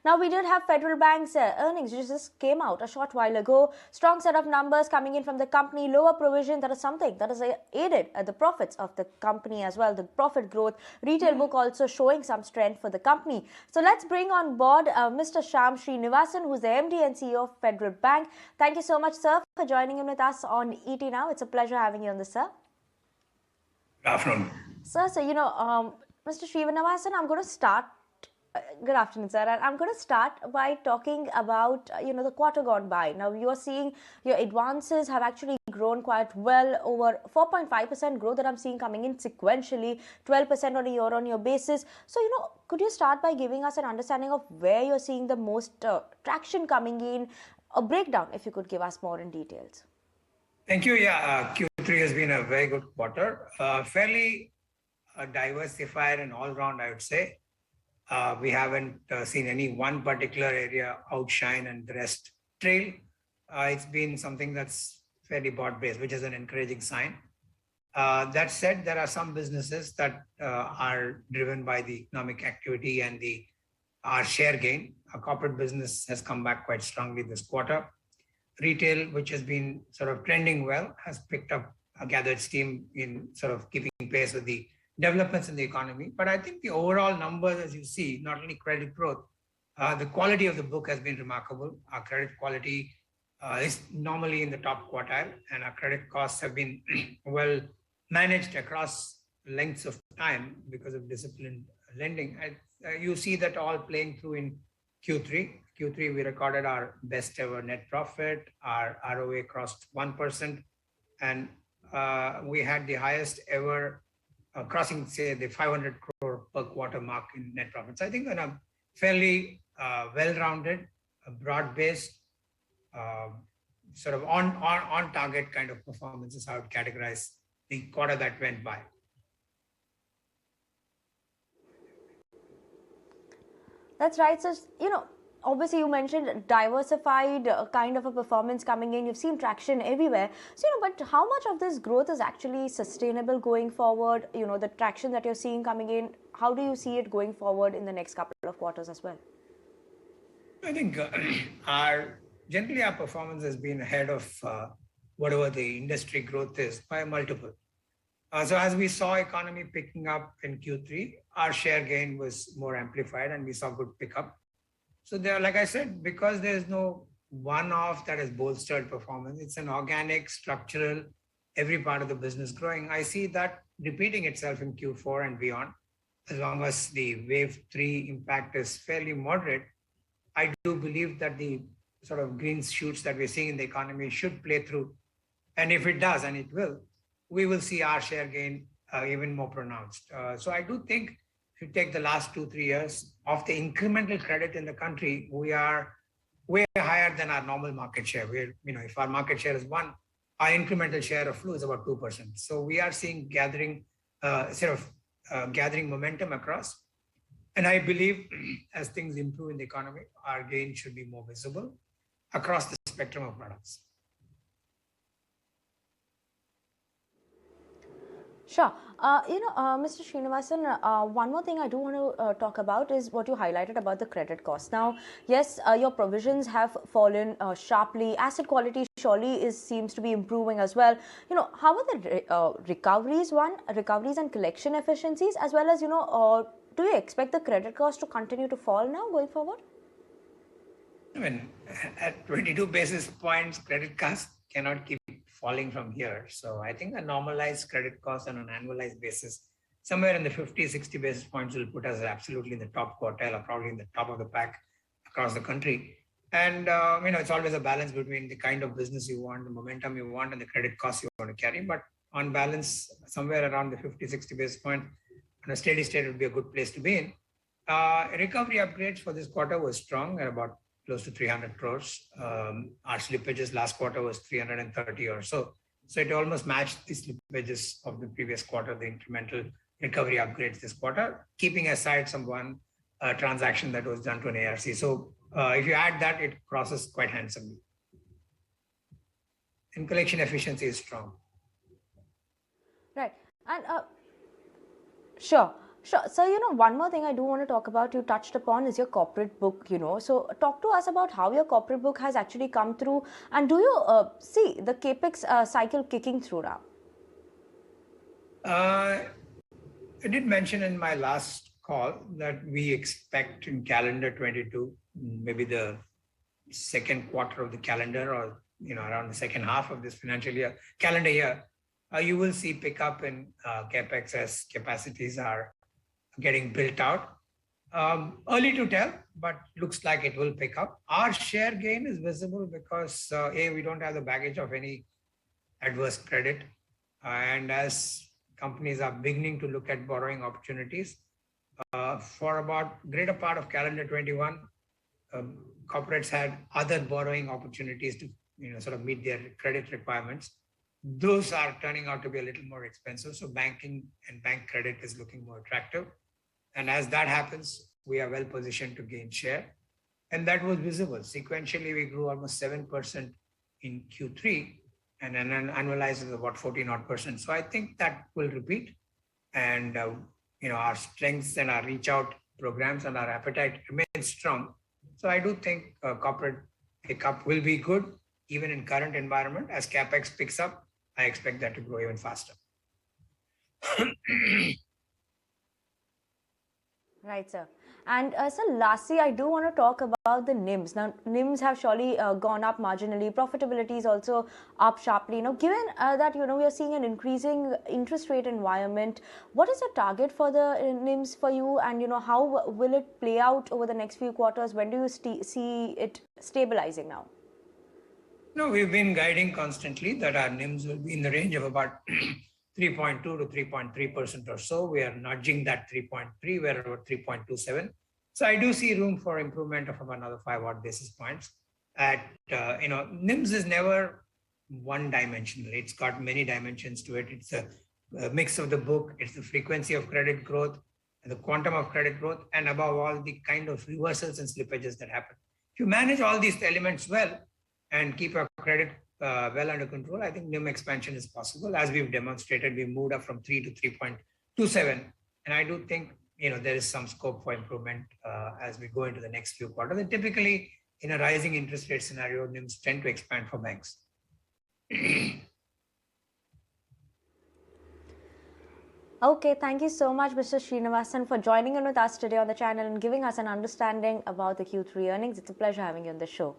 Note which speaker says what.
Speaker 1: Now, we did have Federal Bank's earnings, which just came out a short while ago. Strong set of numbers coming in from the company, lower provision. That is something that has aided the profits of the company as well, the profit growth. Retail book also showing some strength for the company. So let's bring on board Mr. Shyam Srinivasan, who's the MD and CEO of Federal Bank. Thank you so much, sir, for joining in with us on ET Now. It's a pleasure having you on this, sir.
Speaker 2: Good afternoon.
Speaker 1: Sir, so, Mr. Srinivasan, I'm going to start. Good afternoon, sir. And I'm going to start by talking about, the quarter gone by. Now, you are seeing your advances have actually grown quite well, over 4.5% growth that I'm seeing coming in sequentially, 12% on a year-on-year basis. So, could you start by giving us an understanding of where you're seeing the most traction coming in? A breakdown, if you could give us more in details.
Speaker 2: Thank you. Yeah, Q3 has been a very good quarter, fairly diversified and all round, I would say. We haven't seen any one particular area outshine and the rest trail. It's been something that's fairly broad-based, which is an encouraging sign. That said, there are some businesses that are driven by the economic activity and our share gain. Our corporate business has come back quite strongly this quarter. Retail, which has been sort of trending well, has picked up, gathered steam in sort of keeping pace with the developments in the economy. But I think the overall numbers, as you see, not only credit growth, the quality of the book has been remarkable. Our credit quality is normally in the top quartile, and our credit costs have been well managed across lengths of time because of disciplined lending. You see that all playing through in Q3. Q3, we recorded our best ever net profit. Our ROA crossed 1%, and we had the highest ever crossing, say, the 500 crore per quarter mark in net profits. I think a fairly well-rounded, broad-based, sort of on target kind of performance is how I would categorize the quarter that went by.
Speaker 1: That's right. So, obviously you mentioned diversified kind of a performance coming in. You've seen traction everywhere. So, but how much of this growth is actually sustainable going forward? The traction that you're seeing coming in, how do you see it going forward in the next couple of quarters as well?
Speaker 2: I think generally our performance has been ahead of whatever the industry growth is by a multiple. So as we saw economy picking up in Q3, our share gain was more amplified and we saw good pickup. So there, like I said, because there's no one-off that has bolstered performance, it's an organic, structural, every part of the business growing. I see that repeating itself in Q4 and beyond. As long as the wave 3 impact is fairly moderate, I do believe that the sort of green shoots that we're seeing in the economy should play through. And if it does, and it will, we will see our share gain even more pronounced. So I do think if you take the last 2-3 years of the incremental credit in the country, we are way higher than our normal market share. If our market share is 1, our incremental share of flu is about 2%. So we are seeing gathering momentum across. And I believe as things improve in the economy, our gain should be more visible across the spectrum of products.
Speaker 1: Sure. Mr. Srinivasan, one more thing I do want to talk about is what you highlighted about the credit cost. Now, yes, your provisions have fallen sharply. Asset quality surely seems to be improving as well. How are the recoveries and collection efficiencies, as well as, do you expect the credit cost to continue to fall now going forward?
Speaker 2: I mean, at 22 basis points, credit cost cannot keep falling from here. So I think a normalized credit cost on an annualized basis, somewhere in the 50-60 basis points will put us absolutely in the top quartile or probably in the top of the pack across the country. And, it's always a balance between the kind of business you want, the momentum you want, and the credit cost you want to carry. But on balance, somewhere around the 50-60 basis point on a steady state would be a good place to be in. Recovery upgrades for this quarter was strong at about close to 300 crores. Our slippages last quarter was 330 or so. So it almost matched the slippages of the previous quarter, the incremental recovery upgrades this quarter, keeping aside one transaction that was done to an ARC. So if you add that, it crosses quite handsomely. And collection efficiency is strong.
Speaker 1: Right. And sure. Sure. So, one more thing I do want to talk about, you touched upon, is your corporate book, So, talk to us about how your corporate book has actually come through, and do you see the capex cycle kicking through now?
Speaker 2: Uh, I did mention in my last call that we expect in calendar 22, maybe the second quarter of the calendar, or around the second half of this financial year, calendar year, you will see pickup in capex as capacities are getting built out. Early to tell, but looks like it will pick up. Our share gain is visible because we don't have the baggage of any adverse credit, and as companies are beginning to look at borrowing opportunities, for about greater part of calendar 21, corporates had other borrowing opportunities to sort of meet their credit requirements. Those are turning out to be a little more expensive, so banking and bank credit is looking more attractive. And as that happens, we are well positioned to gain share. And that was visible. Sequentially, we grew almost 7% in Q3, and then annualized is about 14 odd percent. So I think that will repeat. And our strengths and our reach out programs and our appetite remains strong. So I do think corporate pickup will be good even in current environment. As capex picks up, I expect that to grow even faster.
Speaker 1: Right, sir. And sir, lastly, I do want to talk about the NIMs. Now, NIMs have surely gone up marginally. Profitability is also up sharply. Given that we are seeing an increasing interest rate environment, what is your target for the NIMs for you? And how will it play out over the next few quarters? When do you see it stabilizing now?
Speaker 2: No, we've been guiding constantly that our NIMs will be in the range of about 3.2 to 3.3% or so. We are nudging that 3.3, we're about 3.27. So I do see room for improvement of about another 5 odd basis points. NIMs is never one dimensional. It's got many dimensions to it. It's a mix of the book, it's the frequency of credit growth, and the quantum of credit growth, and above all, the kind of reversals and slippages that happen. If you manage all these elements well and keep your credit well under control, I think NIM expansion is possible. As we've demonstrated, we moved up from 3 to 3.27. And I do think there is some scope for improvement as we go into the next few quarters. And typically, in a rising interest rate scenario, NIMs tend to expand for banks.
Speaker 1: Okay, thank you so much, Mr. Srinivasan, for joining in with us today on the channel and giving us an understanding about the Q3 earnings. It's a pleasure having you on the show.